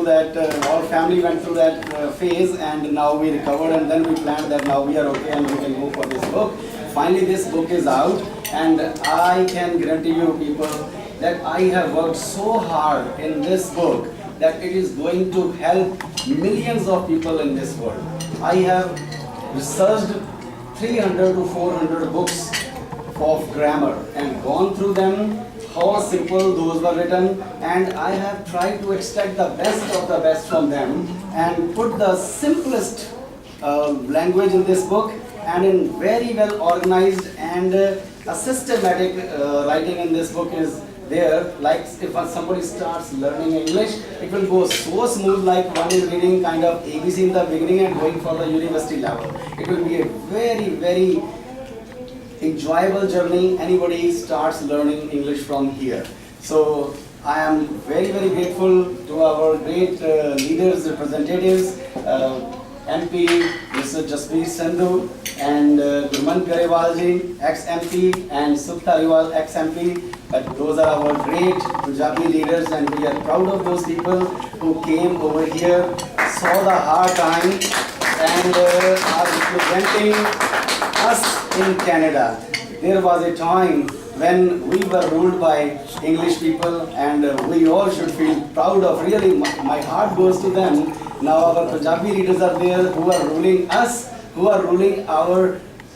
through that, our family went through that phase, and now we recovered, and then we planned that now we are okay and we can go for this book. Finally, this book is out, and I can guarantee you people that I have worked so hard in this book that it is going to help millions of people in this world. I have researched 300 to 400 books of grammar and gone through them, how simple those were written, and I have tried to extract the best of the best from them and put the simplest language in this book, and in very well organized and a systematic writing in this book is there. Like if somebody starts learning English, it will go so smooth, like one is reading kind of ABC in the beginning and going for the university level. It will be a very enjoyable journey. Anybody starts learning English from here. So I am very grateful to our great leaders, representatives, MP Mr. Jaspreet Sandhu and Gurman Garewal ji, ex-MP, and Sukh Taliwal, ex-MP. Those are our great Punjabi leaders, and we are proud of those people who came over here, saw the hard time, and are representing us in Canada. There was a time when we were ruled by English people, and we all should feel proud of. Really, my heart goes to them. Now our Punjabi leaders are there who are ruling us, who are ruling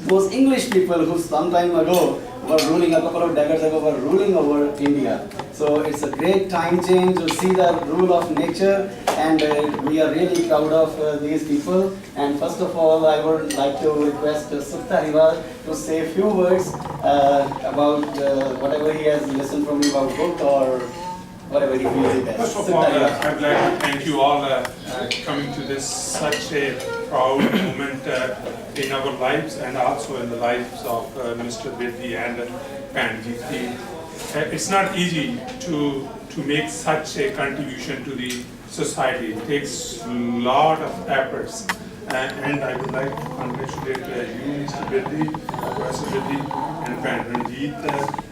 those English people who some time ago were ruling, a couple of decades ago, were ruling over India. So it's a great time change to see the rule of nature, and we are really proud of these people. And first of all, I would like to request Sukh Taliwal to say a few words about whatever he has listened from me about book or whatever he feels is best. First of all, I'd like to thank you all coming to this such a proud moment in our lives and also in the lives of Mr. Vidhi and Panjiti. It's not easy to make such a contribution to the society. It takes a lot of efforts. And I would like to congratulate you, Mr. Vidhi, Professor Vidhi, and Pan Ranjit,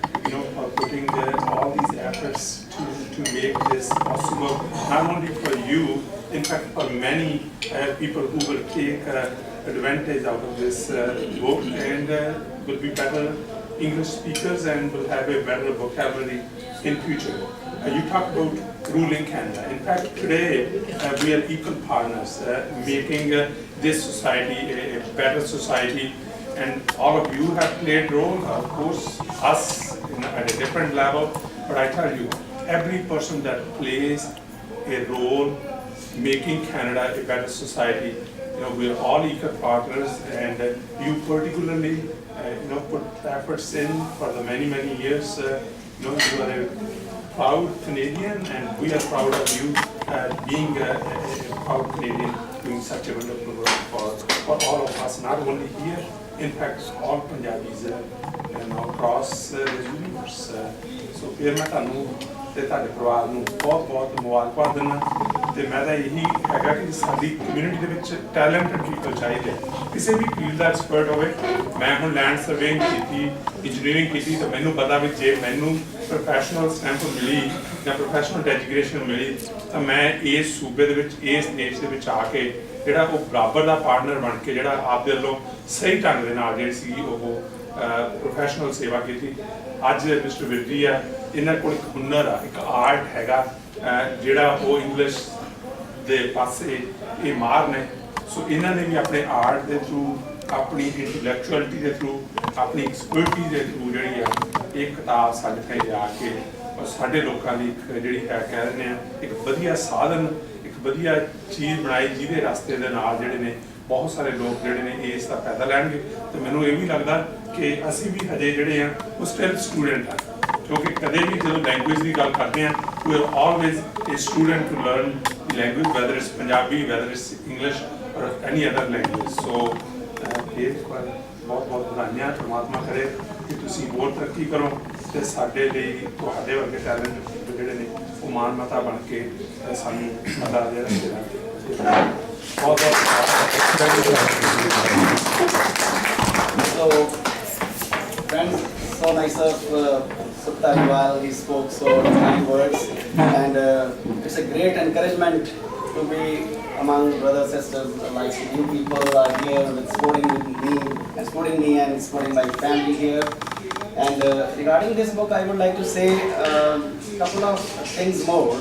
for putting all these efforts to make this possible, not only for you, in fact for many people who will take advantage out of this book and will be better English speakers and will have a better vocabulary in future. You talked about ruling Canada. In fact, today we are equal partners, making this society a better society, and all of you have played role, of course, us at a different level, but I tell you, every person that plays a role making Canada a better society, we are all equal partners, and you particularly, put efforts in for the many years. You are a proud Canadian, and we are proud of you being a proud Canadian, doing such a wonderful work for all of us, not only here, in fact, all Punjabis across the universe. So, ਫਿਰ ਮੈਂ ਤੁਹਾਨੂੰ ਤੇ ਤੁਹਾਡੇ ਪਰਿਵਾਰ ਨੂੰ ਬਹੁਤ ਮੁਬਾਰਕਬਾਦ ਦਿੰਦਾ, ਤੇ ਮੈਂ ਤਾਂ ਇਹੀ ਹੈਗਾ ਕਿ ਸਾਡੀ ਕਮਿਊਨਿਟੀ ਦੇ ਵਿੱਚ ਟੈਲੈਂਟਡ ਪੀਪਲ ਚਾਹੀਦੇ, ਕਿਸੇ ਵੀ ਫੀਲਡ ਦਾ ਐਕਸਪਰਟ ਹੋਵੇ। ਮੈਂ ਹੁਣ ਲੈਂਡ ਸਰਵੇਇੰਗ ਕੀਤੀ, ਇੰਜੀਨੀਅਰਿੰਗ ਕੀਤੀ, ਤਾਂ ਮੈਨੂੰ ਪਤਾ ਵੀ ਜੇ ਮੈਨੂੰ ਪ੍ਰੋਫੈਸ਼ਨਲ ਸਟੈਂਪ ਮਿਲੀ ਜਾਂ ਪ੍ਰੋਫੈਸ਼ਨਲ ਡੈਜੀਗ੍ਰੇਸ਼ਨ ਮਿਲੀ, ਤਾਂ ਮੈਂ ਇਸ ਸੂਬੇ ਦੇ ਵਿੱਚ, ਇਸ ਦੇਸ਼ ਦੇ ਵਿੱਚ ਆ ਕੇ ਜਿਹੜਾ ਉਹ ਬਰਾਬਰ ਦਾ ਪਾਰਟਨਰ ਬਣ ਕੇ ਜਿਹੜਾ ਆਪਦੇ ਵੱਲੋਂ ਸਹੀ ਢੰਗ ਦੇ ਨਾਲ ਜਿਹੜੀ ਸੀ ਉਹ ਪ੍ਰੋਫੈਸ਼ਨਲ ਸੇਵਾ ਕੀਤੀ। ਅੱਜ ਮਿਸਟਰ ਵਿਰਦੀ ਆ, ਇਹਨਾਂ ਕੋਲ ਇੱਕ ਹੁਨਰ ਆ, ਇੱਕ ਆਰਟ ਹੈਗਾ ਜਿਹੜਾ ਉਹ ਇੰਗਲਿਸ਼ ਦੇ ਪਾਸੇ ਇਹ ਮਾਰ ਨੇ। ਸੋ ਇਹਨਾਂ ਨੇ ਵੀ ਆਪਣੇ ਆਰਟ ਦੇ ਥਰੂ, ਆਪਣੀ ਇੰਟੈਲੈਕਚੁਅਲਿਟੀ ਦੇ ਥਰੂ, ਆਪਣੀ ਐਕਸਪਰਟੀ ਦੇ ਥਰੂ ਜਿਹੜੀ ਆ ਇਹ ਕਿਤਾਬ ਸਾਡੇ ਤੇ ਲਿਆ ਕੇ ਔਰ ਸਾਡੇ ਲੋਕਾਂ ਦੀ ਇੱਕ ਜਿਹੜੀ ਹੈ ਕਹਿ ਦਿੰਦੇ ਆ ਇੱਕ ਵਧੀਆ ਸਾਧਨ, ਇੱਕ ਵਧੀਆ ਚੀਜ਼ ਬਣਾਈ ਜਿਹਦੇ ਰਸਤੇ ਦੇ ਨਾਲ ਜਿਹੜੇ ਨੇ ਬਹੁਤ ਸਾਰੇ ਲੋਕ ਜਿਹੜੇ ਨੇ ਇਸ ਦਾ ਫਾਇਦਾ ਲੈਣਗੇ। ਤੇ ਮੈਨੂੰ ਇਹ ਵੀ ਲੱਗਦਾ ਕਿ ਅਸੀਂ ਵੀ ਹਜੇ ਜਿਹੜੇ ਆ ਉਹ ਸਟਿਲ ਸਟੂਡੈਂਟ ਆ, ਕਿਉਂਕਿ ਕਦੇ ਵੀ ਜਦੋਂ ਲੈਂਗੁਏਜ ਦੀ ਗੱਲ ਕਰਦੇ ਆ we are always a student to learn the language, whether it's Punjabi, whether it's English or any other language. ਸੋ ਇਹ ਬਹੁਤ ਵਧਾਈਆਂ, ਪਰਮਾਤਮਾ ਕਰੇ ਕਿ ਤੁਸੀਂ ਹੋਰ ਤਰੱਕੀ ਕਰੋ ਤੇ ਸਾਡੇ ਲਈ ਤੁਹਾਡੇ ਵਰਗੇ ਟੈਲੈਂਟ ਜਿਹੜੇ ਨੇ ਉਹ ਮਾਨਮਤਾ ਬਣ ਕੇ ਸਾਨੂੰ ਮਦਦ ਦੇ ਰਹੇ। So, friends, so nice of Sutta Riwal. He spoke so kind words, and it's a great encouragement to be among brothers sisters like you people are here with supporting me and supporting my family here. And regarding this book, I would like to say a couple of things more.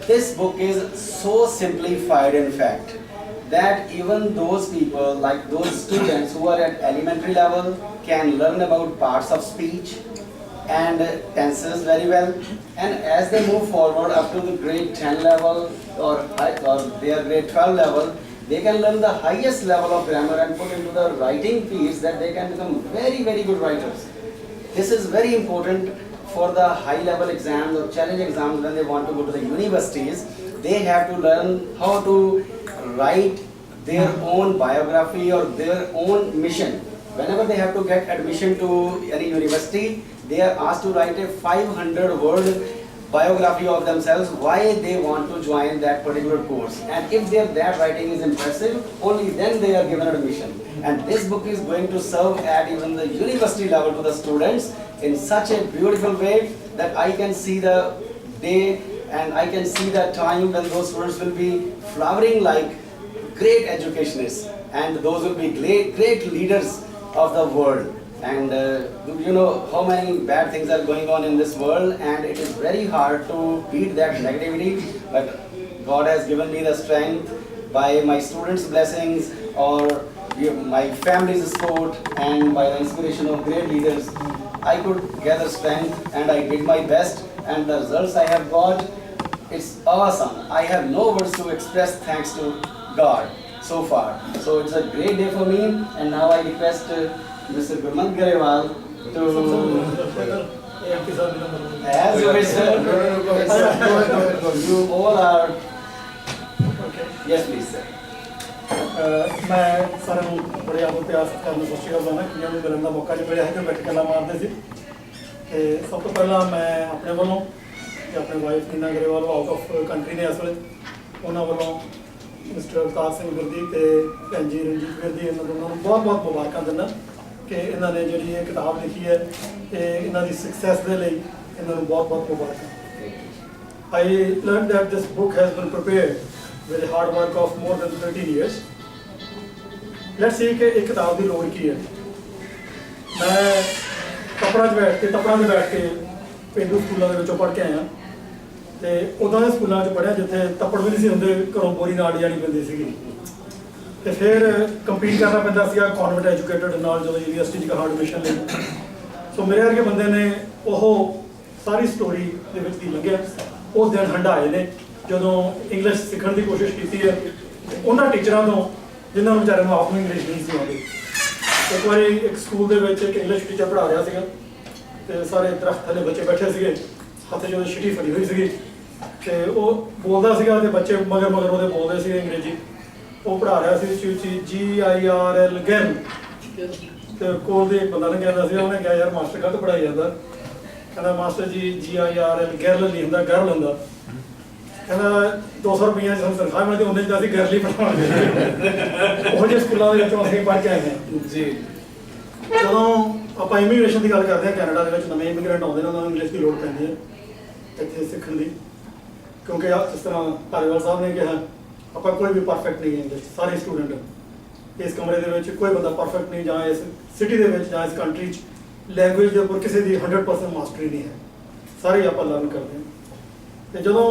This book is so simplified, in fact, that even those people, like those students who are at elementary level, can learn about parts of speech and tenses very well. And as they move forward up to the grade 10 level or their grade 12 level, they can learn the highest level of grammar and put into the writing fields that they can become very, very good writers. This is very important for the high level exams or challenge exams when they want to go to the universities. They have to learn how to write their own biography or their own mission. Whenever they have to get admission to any university, they are asked to write a 500-word biography of themselves, why they want to join that particular course. And if that writing is impressive, only then they are given admission. And this book is going to serve at even the university level to the students in such a beautiful way that I can see the day and I can see the time when those students will be flowering like great educationists, and those will be great leaders of the world. And you know how many bad things are going on in this world, and it is very hard to beat that negativity, but God has given me the strength by my students' blessings or my family's support and by the inspiration of great leaders. I could gather strength and I did my best, and the results I have got, it's awesome. I have no words to express thanks to God so far. So it's a great day for me, and now I request Mr. Gurmant Garewal to, as you wish, sir. You all are, yes please sir. मैं सारे बड़े आदर प्यार करना कोशिश कर रहा कि उन्होंने मिलने का मौका नहीं मिला है तो बैठ गल्लां मारदे सी ते सब तो पहला मैं अपने वालों ते अपने wife Neena Grewal out of country ने इस वेले उन्हां वालों मिस्टर अवतार सिंह विरदी ते भैन जी रंजीत विरदी इन्हां दोनों नूं बहुत बहुत मुबारकां दिंदा कि इन्हां ने जिहड़ी ये किताब लिखी है ते इन्हां दी सक्सैस दे लई इन्हां नूं बहुत बहुत मुबारकां. I learned that this book has been prepared with the hard work of more than 13 years. Let's see कि एक किताब की लोड़ की है. मैं तपड़ा में बैठ के पेंडू स्कूलों के पढ़ के आया तो उदा के स्कूलों पढ़िया जिथे तपड़ भी नहीं सी होंदे, घरों बोरी नाल जानी पैंदी सीगी ते फिर कंपीट करना पैंदा सीगा कॉन्वेंट एजुकेटेड नाल जो यूनीवर्सिटी च हार्ड एडमिशन ले. सो मेरे वर्गे बंदे ने वो सारी स्टोरी दे विच की लंघिया. वो दिन हंडाए ने ਜਦੋਂ ਇੰਗਲਿਸ਼ ਸਿੱਖਣ ਦੀ ਕੋਸ਼ਿਸ਼ ਕੀਤੀ ਹੈ ਉਹਨਾਂ ਟੀਚਰਾਂ ਤੋਂ ਜਿਨ੍ਹਾਂ ਨੂੰ ਵਿਚਾਰਿਆਂ ਨੂੰ ਆਪ ਨੂੰ ਇੰਗਲਿਸ਼ ਨਹੀਂ ਸੀ ਆਉਂਦੀ. ਇੱਕ ਵਾਰੀ ਇੱਕ ਸਕੂਲ ਦੇ ਵਿੱਚ ਇੱਕ ਇੰਗਲਿਸ਼ ਟੀਚਰ ਪੜ੍ਹਾ ਰਿਹਾ ਸੀਗਾ ਤੇ ਸਾਰੇ ਦਰਖਤ ਥੱਲੇ ਬੱਚੇ ਬੈਠੇ ਸੀਗੇ, ਹੱਥ 'ਚ ਉਹਦੀ ਛਿੱਟੀ ਫੜੀ ਹੋਈ ਸੀਗੀ ਤੇ ਉਹ ਬੋਲਦਾ ਸੀਗਾ ਤੇ ਬੱਚੇ ਮਗਰ ਉਹਦੇ ਬੋਲਦੇ ਸੀਗੇ ਅੰਗਰੇਜ਼ੀ. ਉਹ ਪੜ੍ਹਾ ਰਿਹਾ ਸੀ ਉੱਚੀ GIRL ਗੈਨ ਤੇ ਕੋਲ ਦੇ ਬੰਦਾ ਨੇ ਕਹਿੰਦਾ ਸੀ, ਉਹਨੇ ਕਿਹਾ ਯਾਰ ਮਾਸਟਰ ਗਲਤ ਪੜ੍ਹਾਈ ਜਾਂਦਾ. ਕਹਿੰਦਾ ਮਾਸਟਰ ਜੀ GIRL ਗਰਲ ਨਹੀਂ ਹੁੰਦਾ, ਗਰਲ ਹੁੰਦਾ. ਕਹਿੰਦਾ 200 ਰੁਪਈਆ ਦੀ ਸਾਨੂੰ ਤਨਖਾਹ ਮਿਲਦੀ, ਉਹਦੇ 'ਚ ਅਸੀਂ ਗਰਲ ਹੀ ਪੜ੍ਹਾਵਾਂਗੇ. ਉਹੋ ਜਿਹੇ ਸਕੂਲਾਂ ਦੇ ਵਿੱਚੋਂ ਅਸੀਂ ਪੜ੍ਹ ਕੇ ਆਏ ਹਾਂ ਜੀ. ਜਦੋਂ ਆਪਾਂ ਇਮੀਗ੍ਰੇਸ਼ਨ ਦੀ ਗੱਲ ਕਰਦੇ ਹਾਂ, ਕੈਨੇਡਾ ਦੇ ਵਿੱਚ ਨਵੇਂ ਇਮੀਗ੍ਰੈਂਟ ਆਉਂਦੇ ਨੇ, ਉਹਨਾਂ ਨੂੰ ਇੰਗਲਿਸ਼ ਦੀ ਲੋੜ ਪੈਂਦੀ ਹੈ ਇੱਥੇ ਸਿੱਖਣ ਦੀ, ਕਿਉਂਕਿ ਜਿਸ ਤਰ੍ਹਾਂ ਧਾਰੀਵਾਲ ਸਾਹਿਬ ਨੇ ਕਿਹਾ ਆਪਾਂ ਕੋਈ ਵੀ ਪਰਫੈਕਟ ਨਹੀਂ ਹੈ ਇੰਗਲਿਸ਼. ਸਾਰੇ ਸਟੂਡੈਂਟ ਇਸ ਕਮਰੇ ਦੇ ਵਿੱਚ ਕੋਈ ਬੰਦਾ ਪਰਫੈਕਟ ਨਹੀਂ, ਜਾਂ ਇਸ ਸਿਟੀ ਦੇ ਵਿੱਚ ਜਾਂ ਇਸ ਕੰਟਰੀ 'ਚ ਲੈਂਗੁਏਜ ਦੇ ਉੱਪਰ ਕਿਸੇ ਦੀ 100% ਮਾਸਟਰੀ ਨਹੀਂ ਹੈ. ਸਾਰੇ ਆਪਾਂ ਲਰਨ ਕਰਦੇ ਹਾਂ. ਤੇ ਜਦੋਂ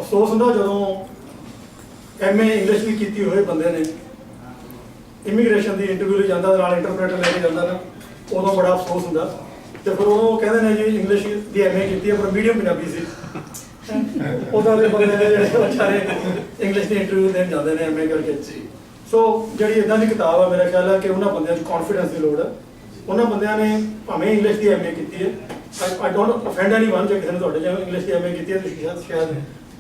ਅਫਸੋਸ ਹੁੰਦਾ ਜਦੋਂ MA ਇੰਗਲਿਸ਼ ਵੀ ਕੀਤੀ ਹੋਏ ਬੰਦੇ ਨੇ ਇਮੀਗ੍ਰੇਸ਼ਨ ਦੀ ਇੰਟਰਵਿਊ ਲਈ ਜਾਂਦਾ, ਨਾਲ ਇੰਟਰਪ੍ਰੇਟਰ ਲੈ ਕੇ ਜਾਂਦਾ ਨਾ, ਉਦੋਂ ਬੜਾ ਅਫਸੋਸ ਹੁੰਦਾ. ਤੇ ਫਿਰ ਉਹ ਕਹਿੰਦੇ ਨੇ ਜੀ ਇੰਗਲਿਸ਼ ਦੀ MA ਕੀਤੀ ਹੈ ਪਰ ਮੀਡੀਅਮ ਪੰਜਾਬੀ ਸੀ. ਉਦੋਂ ਦੇ ਬੰਦੇ ਨੇ ਜਿਹੜੇ ਵਿਚਾਰੇ ਇੰਗਲਿਸ਼ ਦੀ ਇੰਟਰਵਿਊ ਦੇਣ ਜਾਂਦੇ ਨੇ MA ਕਰਕੇ. ਸੋ ਜਿਹੜੀ ਇੱਦਾਂ ਦੀ ਕਿਤਾਬ ਆ, ਮੇਰਾ ਖਿਆਲ ਹੈ ਕਿ ਉਹਨਾਂ ਬੰਦਿਆਂ 'ਚ ਕੌਨਫੀਡੈਂਸ ਦੀ ਲੋੜ ਹੈ. ਉਹਨਾਂ ਬੰਦਿਆਂ ਨੇ ਭਾਵੇਂ ਇੰਗਲਿਸ਼ ਦੀ MA ਕੀਤੀ ਹੈ, I don't offend anyone ਜੇ ਕਿਸੇ ਨੇ ਤੁਹਾਡੇ ਜਿਵੇਂ ਇੰਗਲਿਸ਼ ਦੀ MA ਕੀਤੀ ਹੈ, ਤੁਸੀਂ ਸ਼ਾਇਦ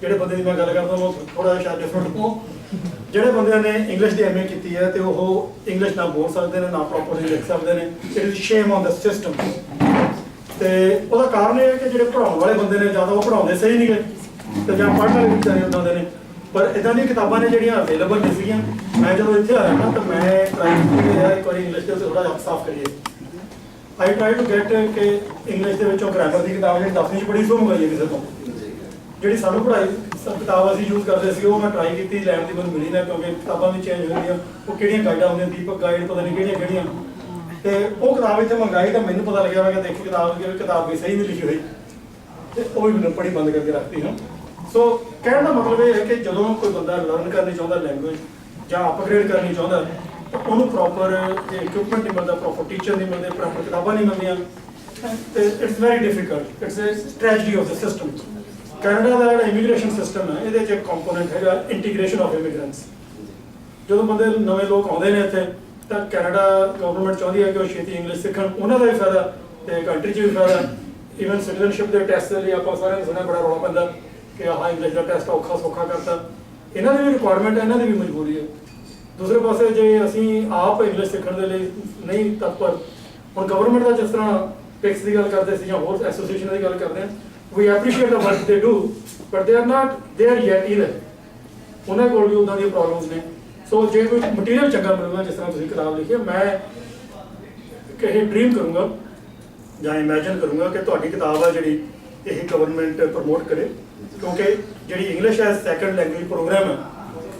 ਜਿਹੜੇ ਬੰਦੇ ਦੀ ਮੈਂ ਗੱਲ ਕਰਦਾ ਉਹ ਥੋੜ੍ਹਾ ਜਿਹਾ ਡਿਫਰੈਂਟ ਹੋ. ਜਿਹੜੇ ਬੰਦਿਆਂ ਨੇ ਇੰਗਲਿਸ਼ ਦੀ MA ਕੀਤੀ ਹੈ ਤੇ ਉਹ ਇੰਗਲਿਸ਼ ਨਾ ਬੋਲ ਸਕਦੇ ਨੇ, ਨਾ ਪ੍ਰੋਪਰਲੀ ਲਿਖ ਸਕਦੇ ਨੇ. It is shame on the system. ਤੇ ਉਹਦਾ ਕਾਰਨ ਇਹ ਹੈ ਕਿ ਜਿਹੜੇ ਪੜ੍ਹਾਉਣ ਵਾਲੇ ਬੰਦੇ ਨੇ ਜਾਂ ਤਾਂ ਉਹ ਪੜ੍ਹਾਉਂਦੇ ਸਹੀ ਨਹੀਂ ਗਏ ਤੇ ਜਾਂ ਪੜ੍ਹਨ ਵਾਲੇ ਵਿਚਾਰੇ ਉੱਦਾਂ ਦੇ ਨੇ. ਪਰ ਇੱਦਾਂ ਦੀਆਂ ਕਿਤਾਬਾਂ ਨੇ ਜਿਹੜੀਆਂ ਅਵੇਲੇਬਲ ਨਹੀਂ ਸੀਗੀਆਂ. ਮੈਂ ਜਦੋਂ ਇੱਥੇ ਆਇਆ ਨਾ ਤਾਂ ਮੈਂ ਟਰਾਈ ਕੀਤੀ ਹੈ ਇੱਕ ਵਾਰੀ ਇੰਗਲਿਸ਼ ਦੇ ਉੱਤੇ ਥੋੜ੍ਹਾ ਜਿਹਾ ਸਾਫ਼ ਕਰੀਏ. ਆਈ ਟਰਾਈ ਟੂ ਗੈਟ ਕਿ ਇੰਗਲਿਸ਼ ਦੇ ਵਿੱਚੋਂ ਗ੍ਰਾਮਰ ਦੀ ਕਿਤਾਬ ਜਿਹੜੀ 10ਵੀਂ 'ਚ ਪੜ੍ਹੀ ਸੋ ਮੰਗਾਈਏ ਕਿਸੇ ਤੋਂ। ਜਿਹੜੀ ਸਾਨੂੰ ਪੜ੍ਹਾਈ ਕਿਤਾਬ ਅਸੀਂ ਯੂਜ਼ ਕਰਦੇ ਸੀ ਉਹ ਮੈਂ ਟਰਾਈ ਕੀਤੀ, ਲੈਣ ਦੀ ਮੈਨੂੰ ਮਿਲੀ ਨਾ, ਕਿਉਂਕਿ ਕਿਤਾਬਾਂ ਵੀ ਚੇਂਜ ਹੋ ਜਾਂਦੀਆਂ। ਉਹ ਕਿਹੜੀਆਂ ਗਾਈਡਾਂ ਹੁੰਦੀਆਂ, ਦੀਪਕ ਗਾਈਡ ਪਤਾ ਨਹੀਂ ਕਿਹੜੀਆਂ ਕਿਹੜੀਆਂ, ਤੇ ਉਹ ਕਿਤਾਬ ਇੱਥੇ ਮੰਗਾਈ ਤਾਂ ਮੈਨੂੰ ਪਤਾ ਲੱਗਿਆ ਕਿ ਦੇਖੀ ਕਿਤਾਬ ਵੀ ਸਹੀ ਨਹੀਂ ਲਿਖੀ ਹੋਈ, ਤੇ ਉਹ ਵੀ ਮੈਨੂੰ ਪੜ੍ਹੀ ਬੰਦ ਕਰਕੇ ਰੱਖਤੀ ਹਾਂ। ਸੋ ਕਹਿਣ ਦਾ ਮਤਲਬ ਇਹ ਹੈ ਕਿ ਜਦੋਂ ਕੋਈ ਬੰਦਾ ਲਰਨ ਕਰਨੀ ਚਾਹੁੰਦਾ ਲੈਂਗੁਏਜ ਜਾਂ ਅਪਗ੍ਰੇਡ ਕਰਨੀ ਚਾਹੁੰਦਾ, ਤਾਂ ਉਹਨੂੰ ਪ੍ਰੋਪਰ ਇਕਵਿਪਮੈਂਟ ਨਹੀਂ ਮਿਲਦਾ, ਪ੍ਰੋਪਰ ਟੀਚਰ ਨਹੀਂ ਮਿਲਦੇ, ਪ੍ਰੋਪਰ ਕਿਤਾਬਾਂ ਨਹੀਂ ਮਿਲਦੀਆਂ, ਤੇ it's very difficult, it's a tragedy of the system. Canada ਦਾ ਜਿਹੜਾ ਇਮੀਗ੍ਰੇਸ਼ਨ ਸਿਸਟਮ ਹੈ, ਇਹਦੇ 'ਚ ਇੱਕ ਕੰਪੋਨੈਂਟ ਹੈਗਾ ਇੰਟੀਗ੍ਰੇਸ਼ਨ ਆਫ ਇਮੀਗ੍ਰੈਂਟਸ। ਜਦੋਂ ਬੰਦੇ ਨਵੇਂ ਲੋਕ ਆਉਂਦੇ ਨੇ ਇੱਥੇ, ਤਾਂ ਕੈਨੇਡਾ ਗਵਰਨਮੈਂਟ ਚਾਹੁੰਦੀ ਹੈ ਕਿ ਉਹ ਛੇਤੀ ਇੰਗਲਿਸ਼ ਸਿੱਖਣ, ਉਹਨਾਂ ਦਾ ਵੀ ਫਾਇਦਾ ਤੇ ਕੰਟਰੀ 'ਚ ਵੀ ਫਾਇਦਾ। ਈਵਨ ਸਿਟੀਜ਼ਨਸ਼ਿਪ ਦੇ ਟੈਸਟ ਦੇ ਲਈ ਆਪਾਂ ਸਾਰਿਆਂ ਨੇ ਸੁਣਿਆ ਬੜਾ ਰੌਲਾ ਪੈਂਦਾ ਕਿ ਆਹ ਇੰਗਲਿਸ਼ ਦਾ ਟੈਸਟ ਔਖਾ ਸੌਖਾ ਕਰਤਾ। ਇਹਨਾਂ ਦੀ ਵੀ ਰਿਕੁਆਇਰਮੈਂਟ ਹੈ, ਇਹਨਾਂ ਦੀ ਵੀ ਮਜਬੂਰੀ ਹੈ। ਦੂਸਰੇ ਪਾਸੇ ਜੇ ਅਸੀਂ ਆਪ ਇੰਗਲਿਸ਼ ਸਿੱਖਣ ਦੇ ਲਈ ਨਹੀਂ ਤਤਪਰ, ਹੁਣ ਗਵਰਨਮੈਂਟ ਦਾ ਜਿਸ ਤਰ੍ਹਾਂ ਪਿਕਸ ਦੀ ਗੱਲ ਕਰਦੇ ਸੀ ਜਾਂ ਹੋਰ ਐਸੋਸੀਏਸ਼ਨ ਦੀ ਗੱਲ ਕਰਦੇ ਹਾਂ, we appreciate the work they do, but they are not there yet either. ਉਹਨਾਂ ਕੋਲ ਵੀ ਉਦਾਂ ਦੀਆਂ ਪ੍ਰੋਬਲਮਸ ਨੇ। ਸੋ ਜੇ ਕੋਈ ਮਟੀਰੀਅਲ ਚੰਗਾ ਮਿਲੂਗਾ, ਜਿਸ ਤਰ੍ਹਾਂ ਤੁਸੀਂ ਕਿਤਾਬ ਲਿਖੀ ਹੈ, ਮੈਂ ਇਹ ਡ੍ਰੀਮ ਕਰੂੰਗਾ ਜਾਂ ਇਮੈਜਿਨ ਕਰੂੰਗਾ ਕਿ ਤੁਹਾਡੀ ਕਿਤਾਬ ਆ ਜਿਹੜੀ ਇਹ ਗਵਰਨਮੈਂਟ ਪ੍ਰਮੋਟ ਕਰੇ, ਕਿਉਂਕਿ ਜਿਹੜੀ English as second language program ਹੈ,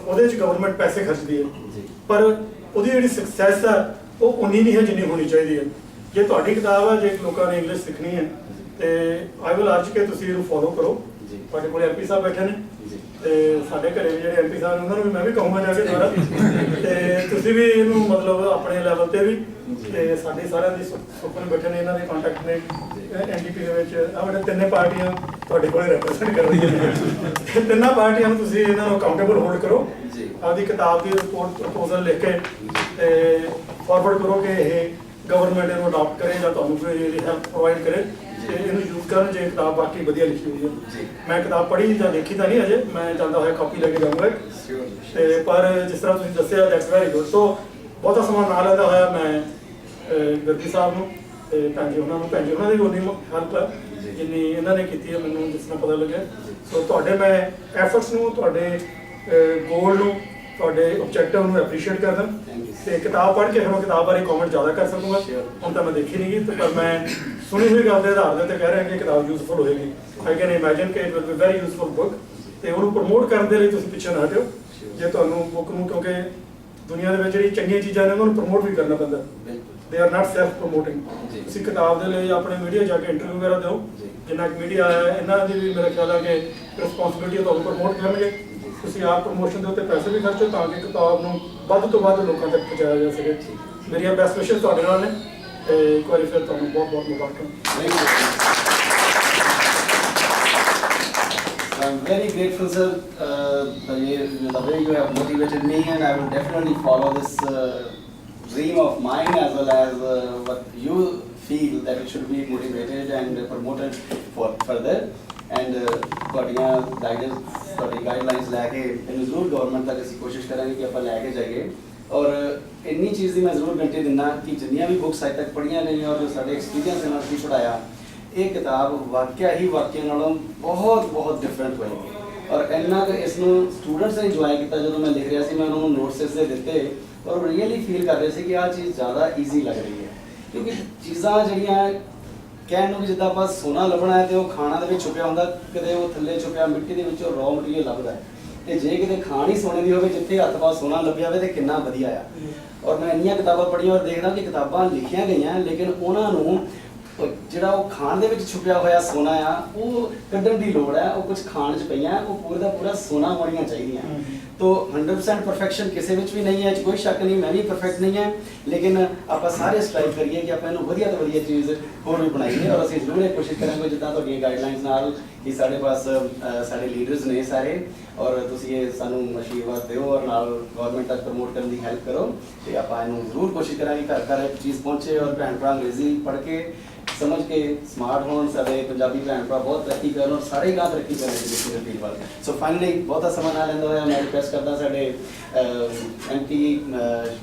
ਉਹਦੇ ਵਿੱਚ ਗਵਰਨਮੈਂਟ ਪੈਸੇ ਖਰਚਦੀ ਹੈ, ਪਰ ਉਹਦੀ ਜਿਹੜੀ ਸਕਸੈਸ ਆ ਉਹ ਉਨੀ ਨਹੀਂ ਹੈ ਜਿੰਨੀ ਹੋਣੀ ਚਾਹੀਦੀ ਹੈ। ਜੇ ਤੁਹਾਡੀ ਕਿਤਾਬ ਆ, ਜੇ ਲੋਕਾਂ ਨੇ ਇੰਗਲਿਸ਼ ਸਿੱਖਣੀ ਹੈ, ਤੇ ਆਈ ਵਿਲ ਅਰਜ ਕੇ ਤੁਸੀਂ ਇਹਨੂੰ ਫੋਲੋ ਕਰੋ। ਤੁਹਾਡੇ ਕੋਲ ਐਮਪੀ ਸਾਹਿਬ ਬੈਠੇ ਨੇ, ਤੇ ਸਾਡੇ ਘਰੇ ਵੀ ਜਿਹੜੇ ਐਮਪੀ ਸਾਹਿਬ ਨੇ ਉਹਨਾਂ ਨੂੰ ਵੀ ਮੈਂ ਵੀ ਕਹੂੰਗਾ ਜਾ ਕੇ ਦੁਬਾਰਾ, ਤੇ ਤੁਸੀਂ ਵੀ ਇਹਨੂੰ ਮਤਲਬ ਆਪਣੇ ਲੈਵਲ ਤੇ ਵੀ, ਤੇ ਸਾਡੇ ਸਾਰਿਆਂ ਦੀ ਸੁਪਨ ਬੈਠੇ ਨੇ, ਇਹਨਾਂ ਦੇ ਕੰਟੈਕਟ ਨੇ ਐਨਡੀਪੀ ਦੇ ਵਿੱਚ। ਆਹ ਬੜੇ ਤਿੰਨੇ ਪਾਰਟੀਆਂ ਤੁਹਾਡੇ ਕੋਲੇ ਰੈਪਰੈਜ਼ੈਂਟ ਕਰ ਰਹੀਆਂ ਨੇ, ਤਿੰਨਾਂ ਪਾਰਟੀਆਂ ਨੂੰ ਤੁਸੀਂ ਇਹਨਾਂ ਨੂੰ ਅਕਾਊਂਟੇਬਲ ਹੋਲਡ ਕਰੋ। ਆਪਦੀ ਕਿਤਾਬ ਦੀ ਰਿਪੋਰਟ ਪ੍ਰਪੋਜ਼ਲ ਲਿਖ ਕੇ ਤੇ ਫਾਰਵਰਡ ਕਰੋ ਕਿ ਇਹ ਗਵਰਨਮੈਂਟ ਇਹਨੂੰ ਅਡਾਪਟ ਕਰੇ ਜਾਂ ਤੁਹਾਨੂੰ ਕੋਈ ਇਹਦੀ ਹੈਲਪ ਪ੍ਰੋਵਾਈਡ ਕਰੇ, ਤੇ ਇਹਨੂੰ ਯੂਜ਼ ਕਰਨ। ਜੇ ਕਿਤਾਬ ਬਾਕੀ ਵਧੀਆ ਲਿਖੀ ਹੋਈ ਹੈ, ਮੈਂ ਕਿਤਾਬ ਪੜ੍ਹੀ ਜਾਂ ਦੇਖੀ ਤਾਂ ਨਹੀਂ ਅਜੇ, ਮੈਂ ਜਾਂਦਾ ਹੋਇਆ ਕਾਪੀ ਲੈ ਕੇ ਜਾਊਂਗਾ, ਤੇ ਪਰ ਜਿਸ ਤਰ੍ਹਾਂ ਤੁਸੀਂ ਦੱਸਿਆ ਦੈਟਸ ਵੈਰੀ ਗੁੱਡ। ਸੋ ਬਹੁਤਾ ਸਮਾਂ ਨਾ ਲੈਂਦਾ ਹੋਇਆ ਮੈਂ ਗੱਦੀ ਸਾਹਿਬ ਨੂੰ ਤੇ ਭੈਣ ਜੀ ਉਹਨਾਂ ਦੀ ਵੀ ਉਨੀ ਹੈਲਪ ਹੈ ਜਿੰਨੀ ਇਹਨਾਂ ਨੇ ਕੀਤੀ ਹੈ, ਮੈਨੂੰ ਜਿਸ ਤਰ੍ਹਾਂ ਪਤਾ ਲੱਗਿਆ। ਸੋ ਤੁਹਾਡੇ ਮੈਂ ਐਫਰਟਸ ਨੂੰ, ਤੁਹਾਡੇ ਗੋਲ ਨੂੰ, ਤੁਹਾਡੇ ਆਬਜੈਕਟਿਵ ਨੂੰ ਐਪਰੀਸ਼ੀਏਟ ਕਰਦਾ, ਤੇ ਕਿਤਾਬ ਪੜ੍ਹ ਕੇ ਫਿਰ ਮੈਂ ਕਿਤਾਬ ਬਾਰੇ ਕਮੈਂਟ ਜ਼ਿਆਦਾ ਕਰ ਸਕੂੰਗਾ। ਹੁਣ ਤਾਂ ਮੈਂ ਦੇਖੀ ਨਹੀਂ ਗਈ, ਤੇ ਪਰ ਮੈਂ ਸੁਣੀ ਹੋਈ ਗੱਲ ਦੇ ਆਧਾਰ ਦੇ ਤੇ ਕਹਿ ਰਿਹਾ ਕਿ ਕਿਤਾਬ ਯੂਜ਼ਫੁਲ ਹੋਏਗੀ। ਆਈ ਕੈਨ ਇਮੈਜਿਨ ਕਿ it will be very useful book, ਤੇ ਉਹਨੂੰ ਪ੍ਰਮੋਟ ਕਰਨ ਦੇ ਲਈ ਤੁਸੀਂ ਪਿੱਛੇ ਨਾ ਹਟਿਓ। ਜੇ ਤੁਹਾਨੂੰ ਬੁੱਕ ਨੂੰ, ਕਿਉਂਕਿ ਦੁਨੀਆ ਦੇ ਵਿੱਚ ਜਿਹੜੀ ਚੰਗੀਆਂ ਚੀਜ਼ਾਂ ਨੇ ਉਹਨਾਂ ਨੂੰ ਪ੍ਰਮੋਟ ਵੀ ਕਰਨਾ ਪੈਂਦਾ, ਦੇ ਆਰ ਨਾਟ ਸੈਲਫ ਪ੍ਰਮੋਟਿੰਗ। ਤੁਸੀਂ ਕਿਤਾਬ ਦੇ ਲਈ ਆਪਣੇ ਮੀਡੀਆ ਜਾ ਕੇ ਇੰਟਰਵਿਊ ਵਗੈਰਾ ਦਿਓ, ਜਿੰਨਾ ਕਿ ਮੀਡੀਆ ਆਇਆ ਇਹਨਾਂ ਦੀ ਵੀ ਮੇਰਾ ਖਿਆਲ ਹੈ ਕਿ ਰਿਸਪੌਂਸਿਬਿਲਿਟੀ ਤੁਹਾਨੂੰ ਪ੍ਰਮੋਟ ਕਰਨਗੇ। ਤੁਸੀਂ ਆਪ ਪ੍ਰਮੋਸ਼ਨ ਦੇ ਉੱਤੇ ਪੈਸੇ ਵੀ ਖਰਚੋ ਤਾਂ ਕਿ ਕਿਤਾਬ ਨੂੰ ਵੱਧ ਤੋਂ ਵੱਧ ਲੋਕਾਂ ਤੱਕ ਪਹੁੰਚਾਇਆ ਜਾ ਸਕੇ। ਮੇਰੀਆਂ ਬੈਸਟ ਵਿਸ਼ੇਸ ਤੁਹਾਡੇ ਨਾਲ ਨੇ, ਤੇ ਇੱਕ ਵਾਰੀ ਫਿਰ ਤੁਹਾਨੂੰ ਬਹੁਤ ਬਹੁਤ ਮੁਬਾਰਕਾਂ। I'm very grateful, sir. The way you have motivated me, and I will definitely follow this dream of mine, as well as what you feel that it should be motivated and promoted for further. And ਤੁਹਾਡੀਆਂ guidelines ਲੈ ਕੇ ਇਹਨੂੰ ਜ਼ਰੂਰ government ਤੱਕ ਅਸੀਂ ਕੋਸ਼ਿਸ਼ ਕਰਾਂਗੇ ਕਿ ਆਪਾਂ ਲੈ ਕੇ ਜਾਈਏ। ਔਰ ਇੰਨੀ ਚੀਜ਼ ਦੀ ਮੈਂ ਜ਼ਰੂਰ ਗਰੰਟੀ ਦਿੰਦਾ ਕਿ ਜਿੰਨੀਆਂ ਵੀ ਬੁੱਕਸ ਅੱਜ ਤੱਕ ਪੜ੍ਹੀਆਂ ਗਈਆਂ ਔਰ ਜੋ ਸਾਡੇ ਐਕਸਪੀਰੀਅੰਸ ਨਾਲ ਅਸੀਂ ਪੜ੍ਹਾਇਆ, ਇਹ ਕਿਤਾਬ ਵਾਕਿਆ ਨਾਲੋਂ ਬਹੁਤ ਡਿਫਰੈਂਟ ਹੋਏਗੀ। ਔਰ ਇੰਨਾ ਕਿ ਇਸ ਨੂੰ ਸਟੂਡੈਂਟਸ ਨੇ ਇੰਜੋਏ ਕੀਤਾ। ਜਦੋਂ ਮੈਂ ਲਿਖ ਰਿਹਾ ਸੀ, ਮੈਂ ਉਹਨਾਂ ਨੂੰ ਨੋਟਸ ਇਸ ਦੇ ਦਿੱਤੇ, ਔਰ ਰੀਅਲੀ ਫੀਲ ਕਰ ਰਹੇ ਸੀ ਕਿ ਆਹ ਚੀਜ਼ ਜ਼ਿਆਦਾ ਈਜ਼ੀ ਲੱਗ ਰਹੀ ਹੈ, ਕਿਉਂਕਿ ਚੀਜ਼ਾਂ ਜਿਹੜੀਆਂ ਕਹਿਣ ਨੂੰ ਵੀ ਜਿੱਦਾਂ ਆਪਾਂ ਸੋਨਾ ਲੱਭਣਾ ਹੈ ਤੇ ਉਹ ਖਾਣਾ ਦੇ ਵਿੱਚ ਛੁਪਿਆ ਹੁੰਦਾ, ਕਿਤੇ ਉਹ ਥੱਲੇ ਛੁਪਿਆ ਮਿੱਟੀ ਦੇ ਵਿੱਚੋਂ ਰॉ ਮਟੀਰੀਅਲ ਲੱਭਦਾ ਹੈ, ਤੇ ਜੇ ਕਿਤੇ ਖਾਣ ਹੀ ਸੋਨੇ ਦੀ ਹੋਵੇ, ਜਿੱਥੇ ਹੱਥ ਪਾ ਸੋਨਾ ਲੱਭਿਆ ਹੋਵੇ ਤੇ ਕਿੰਨਾ ਵਧੀਆ ਆ। ਔਰ ਮੈਂ ਇੰਨੀਆਂ ਕਿਤਾਬਾਂ ਪੜ੍ਹੀਆਂ ਔਰ ਦੇਖਦਾ ਕਿ ਕਿਤਾਬਾਂ ਲਿਖੀਆਂ ਗਈਆਂ, ਲੇਕਿਨ ਉਹਨਾਂ ਨੂੰ ਜਿਹੜਾ ਉਹ ਖਾਣ ਦੇ ਵਿੱਚ ਛੁਪਿਆ ਹੋਇਆ ਸੋਨਾ ਆ ਉਹ ਕੱਢਣ ਦੀ ਲੋੜ ਹੈ। ਉਹ ਕੁਝ ਖਾਣ 'ਚ ਪਈਆਂ, ਉਹ ਪੂਰੇ ਦਾ ਪੂਰਾ ਸੋਨਾ ਹੋਣੀਆਂ ਚਾਹੀਦੀਆਂ। तो 100% परफेक्शन किसी भी नहीं है, कोई शक नहीं, मैं भी परफेक्ट नहीं है, लेकिन आप सारे स्ट्राइव करिए कि आप वधिया तो वधिया चीज़ होर भी बनाइए। और असं जरूर कोशिश करेंगे जिदा तुहाडियां गाइडलाइंस नाल कि साढ़े पास साढ़े लीडर्स ने सारे, और तुसीं ये सानूं आशीर्वाद दिओ और नाल गवर्नमेंट तक प्रमोट करने की हेल्प करो। तो आप जरूर कोशिश करेंगे घर घर एक चीज़ पहुँचे और भैन भरा अंग्रेजी पढ़ के समझ के स्मार्ट होने, सारे पंजाबी भैन भरा बहुत तरक्की करन और सारे गांव तरक्की करने। सो फाइनली बहुत समा ना लैंदा होया मैं रिक्वेस्ट करता साडे एमपी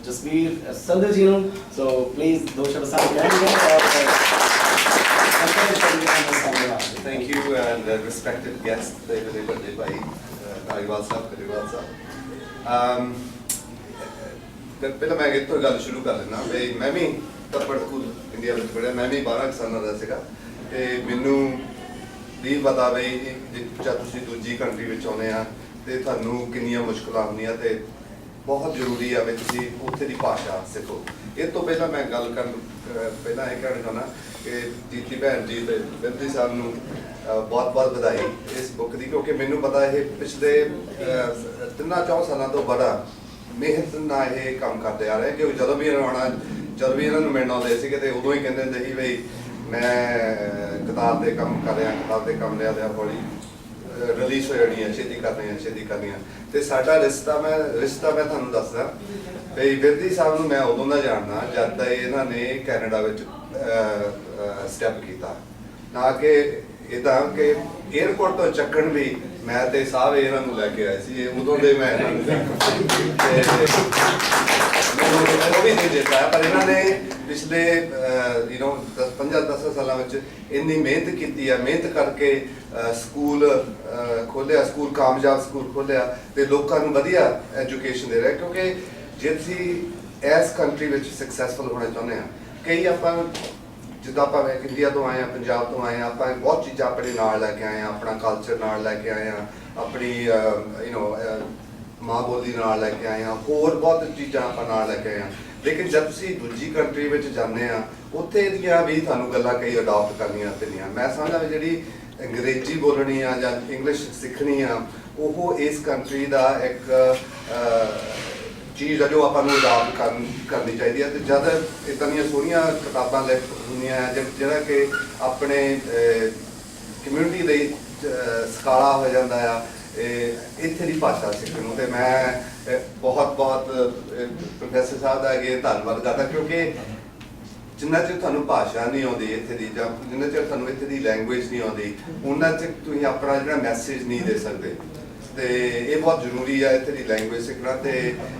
जसवीर संधू जी नूं, सो प्लीज दो शब्द साथ कहेंगे। Thank you and respected guests, David Bhai, Dhaliwal sahab। ਪਹਿਲਾਂ ਮੈਂ ਇਹ ਤੋਂ ਗੱਲ ਸ਼ੁਰੂ ਕਰ ਲੈਣਾ ਵੀ ਮੈਂ ਵੀ ਤੱਪੜ ਸਕੂਲ ਇੰਡੀਆ ਵਿੱਚ ਪੜ੍ਹਿਆ, ਮੈਂ ਵੀ 12 ਸਾਲਾਂ ਦਾ ਸੀਗਾ ਤੇ ਮੈਨੂੰ ਵੀ ਪਤਾ ਵੀ ਜਦ ਤੁਸੀਂ ਦੂਜੀ ਕੰਟਰੀ ਵਿੱਚ ਆਉਂਦੇ ਆ ਤੇ ਤੁਹਾਨੂੰ ਕਿੰਨੀਆਂ ਮੁਸ਼ਕਲਾਂ ਹੁੰਦੀਆਂ ਤੇ ਬਹੁਤ ਜ਼ਰੂਰੀ ਆ ਵੀ ਤੁਸੀਂ ਉੱਥੇ ਦੀ ਭਾਸ਼ਾ ਸਿੱਖੋ। ਇਹ ਤੋਂ ਪਹਿਲਾਂ ਮੈਂ ਗੱਲ ਕਰਨ ਪਹਿਲਾਂ ਇਹ ਕਹਿਣਾ ਚਾਹੁੰਦਾ ਕਿ ਦੀਤੀ ਭੈਣ ਜੀ ਤੇ ਬਿੰਦੀ ਸਾਹਿਬ ਨੂੰ ਬਹੁਤ ਬਹੁਤ ਵਧਾਈ ਇਸ ਬੁੱਕ ਦੀ, ਕਿਉਂਕਿ ਮੈਨੂੰ ਪਤਾ ਇਹ ਪਿਛਲੇ 3-4 ਸਾਲਾਂ ਤੋਂ ਬੜਾ ਮਿਹਨਤ ਨਾਲ ਇਹ ਕੰਮ ਕਰਦੇ ਆ ਰਹੇ, ਕਿਉਂਕਿ ਜਦੋਂ ਵੀ ਇਹਨਾਂ ਨੂੰ ਮਿਲਣ ਆਉਂਦੇ ਸੀਗੇ ਤੇ ਉਦੋਂ ਹੀ ਕਹਿੰਦੇ ਹੁੰਦੇ ਸੀ ਵੀ ਮੈਂ ਕਿਤਾਬ ਦੇ ਕੰਮ ਕਰ ਰਿਹਾ, ਕਿਤਾਬ ਦੇ ਕੰਮ ਲਿਆ ਹੌਲੀ ਰਿਲੀਜ਼ ਹੋ ਜਾਣੀ ਹੈ, ਛੇਤੀ ਕਰਨੀ ਹੈ। ਤੇ ਸਾਡਾ ਰਿਸ਼ਤਾ ਮੈਂ ਤੁਹਾਨੂੰ ਦੱਸਦਾ ਵੀ ਬਿਰਦੀ ਸਾਹਿਬ ਨੂੰ ਮੈਂ ਉਦੋਂ ਦਾ ਜਾਣਦਾ ਜਦ ਤੱਕ ਇਹਨਾਂ ਨੇ ਕੈਨੇਡਾ ਵਿੱਚ ਸਟੈਪ ਕੀਤਾ, ਨਾ ਕਿ ਇਦਾਂ ਕਿ 에어ਪੋਰਟ ਤੋਂ ਚੱਕਣ ਵੀ ਮੈਂ ਤੇ ਸਾਹਿਬ ਇਹਨਾਂ ਨੂੰ ਲੈ ਕੇ ਆਏ ਸੀ, ਉਦੋਂ ਦੇ ਮੈਂ ਇਹਨਾਂ ਨੂੰ ਉਹ ਵੀ ਨਹੀਂ ਦਿੱਤਾ, ਪਰ ਇਹਨਾਂ ਨੇ ਪਿਛਲੇ 5-10 ਸਾਲਾਂ ਵਿੱਚ ਇੰਨੀ ਮਿਹਨਤ ਕੀਤੀ ਹੈ, ਮਿਹਨਤ ਕਰਕੇ ਸਕੂਲ ਖੋਲ੍ਹਿਆ, ਕਾਮਯਾਬ ਸਕੂਲ ਖੋਲ੍ਹਿਆ ਤੇ ਲੋਕਾਂ ਨੂੰ ਵਧੀਆ ਐਜੂਕੇਸ਼ਨ ਦੇ ਰਿਹਾ। ਕਿਉਂਕਿ ਜੇ ਤੁਸੀਂ ਇਸ ਕੰਟਰੀ ਵਿੱਚ ਸਕਸੈਸਫੁਲ ਹੋਣਾ ਚਾਹੁੰਦੇ ਹਾਂ, ਕਈ ਆਪਾਂ ਜਿੱਦਾਂ ਆਪਾਂ ਇੰਡੀਆ ਤੋਂ ਆਏ ਹਾਂ, ਪੰਜਾਬ ਤੋਂ ਆਏ ਹਾਂ, ਆਪਾਂ ਬਹੁਤ ਚੀਜ਼ਾਂ ਆਪਣੇ ਨਾਲ ਲੈ ਕੇ ਆਏ ਹਾਂ, ਆਪਣਾ ਕਲਚਰ ਨਾਲ ਲੈ ਕੇ ਆਏ ਹਾਂ, ਆਪਣੀ ਮਾਂ ਬੋਲੀ ਨਾਲ ਲੈ ਕੇ ਆਏ ਹਾਂ, ਹੋਰ ਬਹੁਤ ਚੀਜ਼ਾਂ ਆਪਾਂ ਨਾਲ ਲੈ ਕੇ ਆਏ ਹਾਂ। ਲੇਕਿਨ ਜਦ ਤੁਸੀਂ ਦੂਜੀ ਕੰਟਰੀ ਵਿੱਚ ਜਾਂਦੇ ਆ ਉੱਥੇ ਦੀਆਂ ਵੀ ਤੁਹਾਨੂੰ ਗੱਲਾਂ ਕਈ ਅਡਾਪਟ ਕਰਨੀਆਂ ਪੈਂਦੀਆਂ। ਮੈਂ ਸਮਝਦਾ ਵੀ ਜਿਹੜੀ ਅੰਗਰੇਜ਼ੀ ਬੋਲਣੀ ਆ ਜਾਂ ਇੰਗਲਿਸ਼ ਸਿੱਖਣੀ ਆ ਉਹ ਇਸ ਕੰਟਰੀ ਦਾ ਇੱਕ ਚੀਜ਼ ਆ ਜੋ ਆਪਾਂ ਨੂੰ ਅਡਾਪਟ ਕਰਨੀ ਚਾਹੀਦੀ ਹੈ। ਤੇ ਜਦ ਇੱਦਾਂ ਦੀਆਂ ਸੋਹਣੀਆਂ ਕਿਤਾਬਾਂ ਲਿਖ ਹੁੰਦੀਆਂ ਜਿਹੜਾ ਕਿ ਆਪਣੇ ਕਮਿਊਨਿਟੀ ਦੇ ਸਕਾਲਾ ਹੋ ਜਾਂਦਾ ਆ ਇੱਥੇ ਦੀ ਭਾਸ਼ਾ ਸਿੱਖਣ ਨੂੰ, ਤੇ ਮੈਂ ਬਹੁਤ ਪ੍ਰੋਫੈਸਰ ਸਾਹਿਬ ਦਾ ਅੱਗੇ ਧੰਨਵਾਦ ਕਰਦਾ, ਕਿਉਂਕਿ ਜਿੰਨਾ ਚਿਰ ਤੁਹਾਨੂੰ ਭਾਸ਼ਾ ਨਹੀਂ ਆਉਂਦੀ ਇੱਥੇ ਦੀ ਜਾਂ ਜਿੰਨਾ ਚਿਰ ਤੁਹਾਨੂੰ ਇੱਥੇ ਦੀ ਲੈਂਗੁਏਜ ਨਹੀਂ ਆਉਂਦੀ ਉਹਨਾਂ ਚਿਰ ਤੁਸੀਂ ਆਪਣਾ ਜਿਹੜਾ ਮੈਸੇਜ ਨਹੀਂ ਦੇ ਸਕਦੇ। ਤੇ ਇਹ ਬਹੁਤ ਜ਼ਰੂਰੀ ਆ ਇੱਥੇ ਦੀ ਲੈਂਗੁਏਜ ਸਿੱਖਣਾ, ਤੇ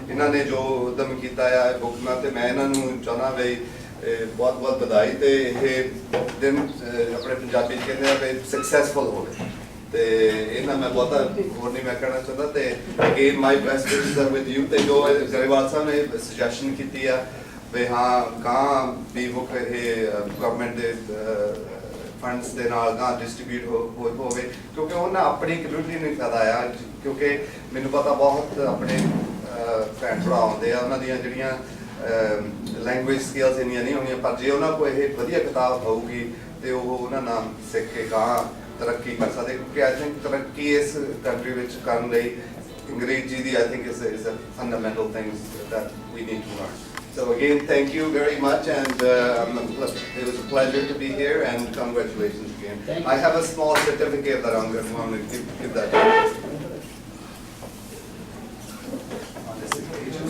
ਇਹਨਾਂ ਨੇ ਜੋ ਉਦਮ ਕੀਤਾ ਆ ਬੁੱਕ ਨਾਲ, ਤੇ ਮੈਂ ਇਹਨਾਂ ਨੂੰ ਚਾਹੁੰਦਾ ਵੀ ਬਹੁਤ ਵਧਾਈ ਤੇ ਇਹ ਦਿਨ ਆਪਣੇ ਪੰਜਾਬੀ 'ਚ ਕਹਿੰਦੇ ਆ ਵੀ ਸਕਸੈਸਫੁਲ ਹੋਵੇ। ਤੇ ਇਹਨਾਂ ਮੈਂ ਬਹੁਤਾ ਹੋਰ ਨਹੀਂ ਮੈਂ ਕਹਿਣਾ ਚਾਹੁੰਦਾ। ਤੇ ਅਗੇਨ ਮਾਈ ਬੈਸਟ ਵਿਸ਼ੇਸ ਆਰ ਵਿਦ ਯੂ। ਤੇ ਜੋ ਗਰੇਵਾਲ ਸਾਹਿਬ ਨੇ ਸੁਜੈਸ਼ਨ ਕੀਤੀ ਆ ਵੀ ਹਾਂ ਗਾਂ ਵੀ ਬੁੱਕ ਇਹ ਗਵਰਨਮੈਂਟ ਦੇ ਫੰਡਸ ਦੇ ਨਾਲ ਗਾਂ ਡਿਸਟ੍ਰੀਬਿਊਟ ਹੋਵੇ, ਕਿਉਂਕਿ ਉਹਨਾਂ ਆਪਣੀ ਕਮਿਊਨਿਟੀ ਨੂੰ ਫਾਇਦਾ ਆ। ਕਿਉਂਕਿ ਮੈਨੂੰ ਪਤਾ ਬਹੁਤ ਆਪਣੇ ਭੈਣ ਭਰਾ ਆਉਂਦੇ ਆ, ਉਹਨਾਂ ਦੀਆਂ ਜਿਹੜੀਆਂ ਲੈਂਗੁਏਜ ਸਕਿੱਲਸ ਇੰਨੀਆਂ ਨਹੀਂ ਹੋਣੀਆਂ, ਪਰ ਜੇ ਉਹਨਾਂ ਕੋਲ ਇਹ ਵਧੀਆ ਕਿਤਾਬ ਹੋਊਗੀ ਤੇ ਉਹ ਉਹਨਾਂ ਨਾਲ ਸਿੱਖ ਕੇ ਗਾਂ ਤਰੱਕੀ ਕਰ ਸਕਦੇ। ਕਿਉਂਕਿ ਆਈ ਥਿੰਕ ਤਰੱਕੀ ਇਸ ਕੰਟਰੀ ਵਿੱਚ ਕਰਨ ਲਈ ਅੰਗਰੇਜ਼ੀ ਦੀ I think is a fundamental things that we need to learn. So again, thank you very much, and it was a pleasure to be here, and congratulations again. Thank you. I have a small certificate that I'm going to give that to you. On this occasion.